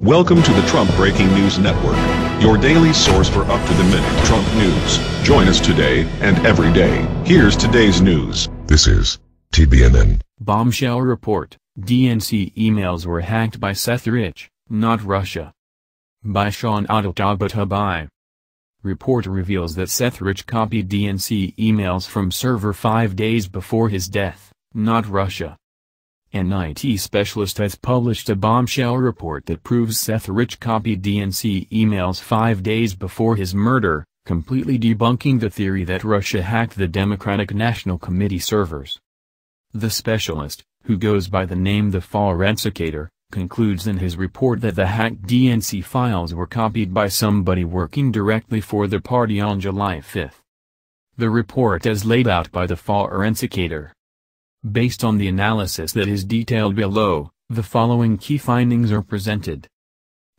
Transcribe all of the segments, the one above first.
Welcome to the Trump Breaking News Network, your daily source for up-to-the-minute Trump news. Join us today and every day. Here's today's news. This is TBNN. Bombshell report: DNC emails were hacked by Seth Rich, not Russia. By Sean Adaltabatabai. Report reveals that Seth Rich copied DNC emails from server 5 days before his death, not Russia. An IT specialist has published a bombshell report that proves Seth Rich copied DNC emails 5 days before his murder, completely debunking the theory that Russia hacked the Democratic National Committee servers. The specialist, who goes by the name the Forensicator, concludes in his report that the hacked DNC files were copied by somebody working directly for the party on July 5. The report is laid out by the Forensicator. Based on the analysis that is detailed below, the following key findings are presented.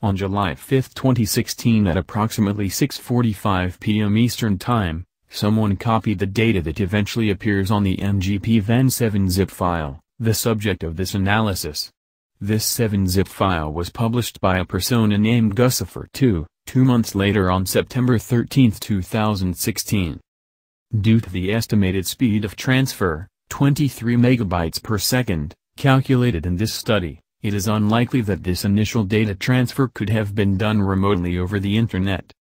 On July 5, 2016 at approximately 6:45 p.m. Eastern Time, someone copied the data that eventually appears on the ngp-ven7 zip file, the subject of this analysis. This 7-zip file was published by a persona named Guccifer2, 2 months later on September 13, 2016. Due to the estimated speed of transfer, 23 megabytes per second, calculated in this study, it is unlikely that this initial data transfer could have been done remotely over the Internet.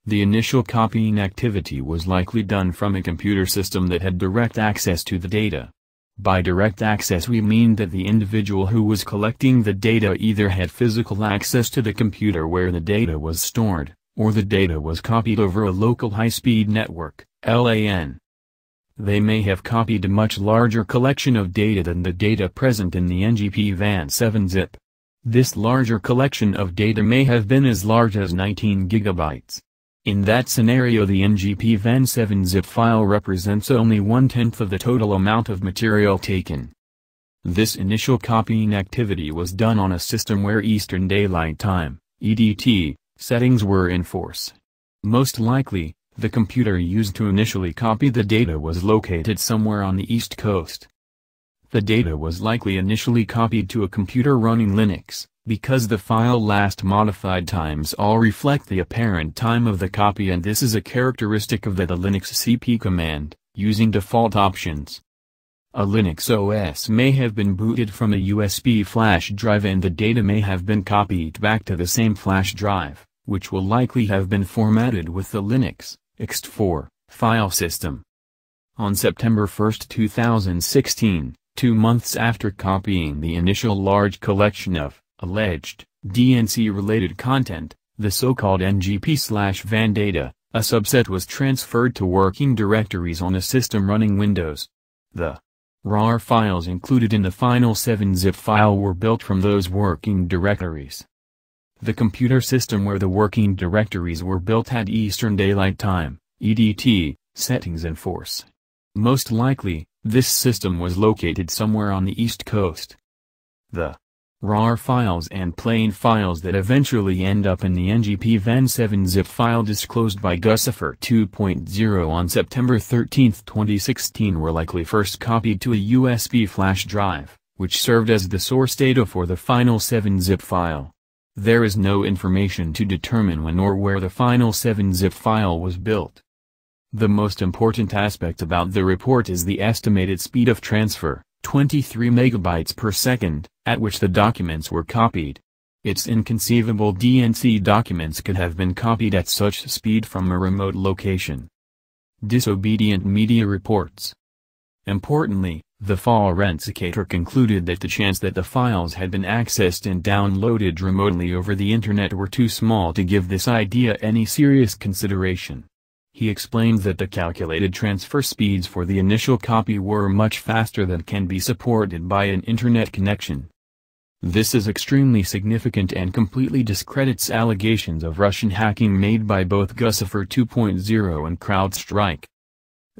The initial copying activity was likely done from a computer system that had direct access to the data. By direct access we mean that the individual who was collecting the data either had physical access to the computer where the data was stored, or the data was copied over a local high-speed network, LAN. They may have copied a much larger collection of data than the data present in the ngp-ven7 zip. This larger collection of data may have been as large as 19 gigabytes. In that scenario the ngp-ven7 zip file represents only 1/10 of the total amount of material taken. This initial copying activity was done on a system where Eastern Daylight Time, EDT, settings were in force. Most likely, the computer used to initially copy the data was located somewhere on the East Coast. The data was likely initially copied to a computer running Linux, because the file last modified times all reflect the apparent time of the copy, and this is a characteristic of the Linux cp command, using default options. A Linux OS may have been booted from a USB flash drive and the data may have been copied back to the same flash drive, which will likely have been formatted with the Linux ext4 file system. On September 1, 2016, 2 months after copying the initial large collection of alleged DNC-related content, the so-called ngp/van data, a subset was transferred to working directories on a system running Windows. The RAR files included in the final 7-zip file were built from those working directories. The computer system where the working directories were built had Eastern Daylight Time, EDT, settings in force. Most likely, this system was located somewhere on the East Coast. The RAR files and plain files that eventually end up in the ngp-ven7 zip file disclosed by Guccifer 2.0 on September 13, 2016 were likely first copied to a USB flash drive, which served as the source data for the final 7-zip file. There is no information to determine when or where the final 7-zip file was built. The most important aspect about the report is the estimated speed of transfer, 23 megabytes per second, at which the documents were copied. It's inconceivable DNC documents could have been copied at such speed from a remote location. Disobedient media reports. Importantly, the Forensicator concluded that the chance that the files had been accessed and downloaded remotely over the Internet were too small to give this idea any serious consideration. He explained that the calculated transfer speeds for the initial copy were much faster than can be supported by an Internet connection. This is extremely significant and completely discredits allegations of Russian hacking made by both Guccifer 2.0 and CrowdStrike.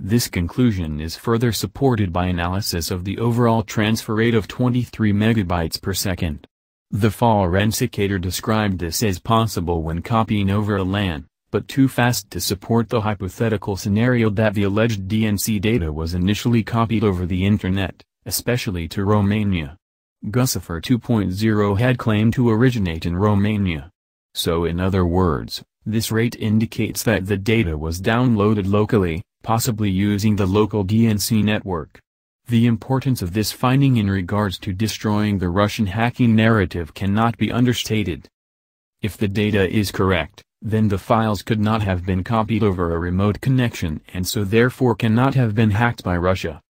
This conclusion is further supported by analysis of the overall transfer rate of 23 megabytes per second. The Forensicator described this as possible when copying over a LAN, but too fast to support the hypothetical scenario that the alleged DNC data was initially copied over the Internet, especially to Romania. Guccifer 2.0 had claimed to originate in Romania. So in other words, this rate indicates that the data was downloaded locally, possibly using the local DNC network. The importance of this finding in regards to destroying the Russian hacking narrative cannot be understated. If the data is correct, then the files could not have been copied over a remote connection and so therefore cannot have been hacked by Russia.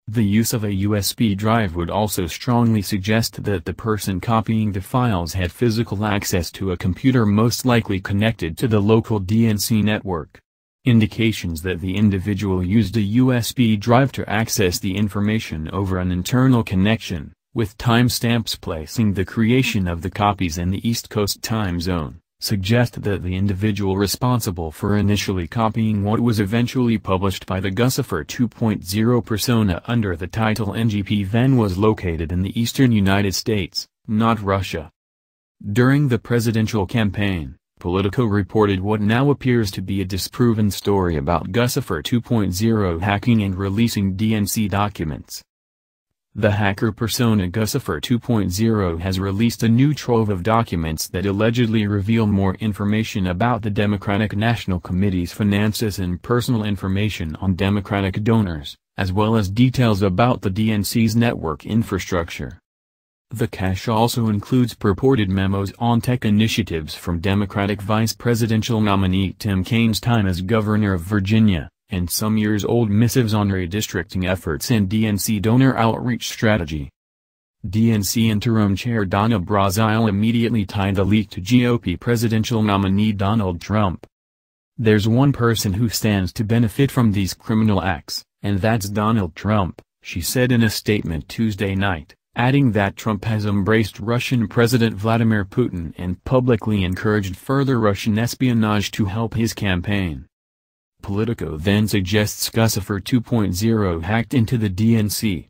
The use of a USB drive would also strongly suggest that the person copying the files had physical access to a computer most likely connected to the local DNC network. Indications that the individual used a USB drive to access the information over an internal connection, with timestamps placing the creation of the copies in the East Coast time zone, suggest that the individual responsible for initially copying what was eventually published by the Guccifer 2.0 persona under the title NGP then was located in the eastern United States, not Russia. During the presidential campaign, Politico reported what now appears to be a disproven story about Guccifer 2.0 hacking and releasing DNC documents. The hacker persona Guccifer 2.0 has released a new trove of documents that allegedly reveal more information about the Democratic National Committee's finances and personal information on Democratic donors, as well as details about the DNC's network infrastructure. The cache also includes purported memos on tech initiatives from Democratic vice presidential nominee Tim Kaine's time as governor of Virginia, and some years-old missives on redistricting efforts and DNC donor outreach strategy. DNC interim chair Donna Brazile immediately tied the leak to GOP presidential nominee Donald Trump. "There's one person who stands to benefit from these criminal acts, and that's Donald Trump," she said in a statement Tuesday night, adding that Trump has embraced Russian President Vladimir Putin and publicly encouraged further Russian espionage to help his campaign. Politico then suggests Guccifer 2.0 hacked into the DNC.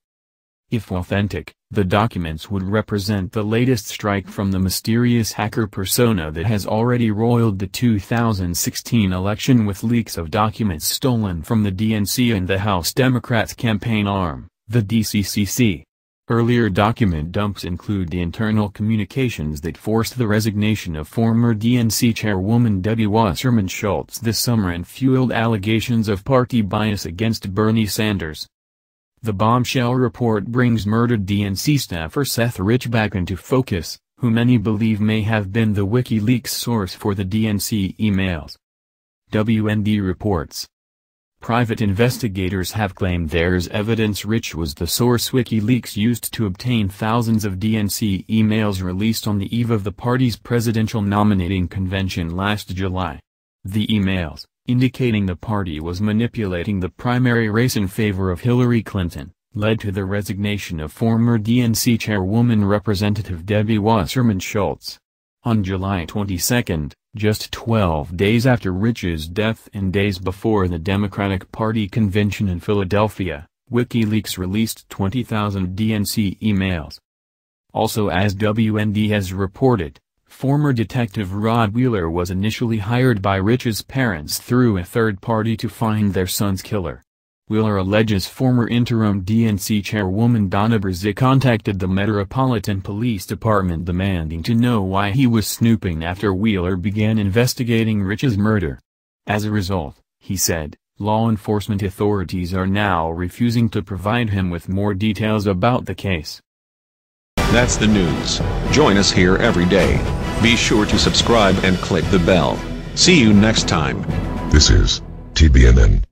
If authentic, the documents would represent the latest strike from the mysterious hacker persona that has already roiled the 2016 election with leaks of documents stolen from the DNC and the House Democrats' campaign arm, the DCCC. Earlier document dumps include the internal communications that forced the resignation of former DNC chairwoman Debbie Wasserman Schultz this summer and fueled allegations of party bias against Bernie Sanders. The Bombshell report brings murdered DNC staffer Seth Rich back into focus, who many believe may have been the WikiLeaks source for the DNC emails. WND reports. Private investigators have claimed there's evidence Rich was the source WikiLeaks used to obtain thousands of DNC emails released on the eve of the party's presidential nominating convention last July. The emails, indicating the party was manipulating the primary race in favor of Hillary Clinton, led to the resignation of former DNC chairwoman Representative Debbie Wasserman Schultz. On July 22, just 12 days after Rich's death and days before the Democratic Party convention in Philadelphia, WikiLeaks released 20,000 DNC emails. Also, as WND has reported, former Detective Rod Wheeler was initially hired by Rich's parents through a third party to find their son's killer. Wheeler alleges former interim DNC chairwoman Donna Brazile contacted the Metropolitan Police Department demanding to know why he was snooping after Wheeler began investigating Rich's murder. As a result, he said, law enforcement authorities are now refusing to provide him with more details about the case. That's the news. Join us here every day. Be sure to subscribe and click the bell. See you next time. This is TBNN.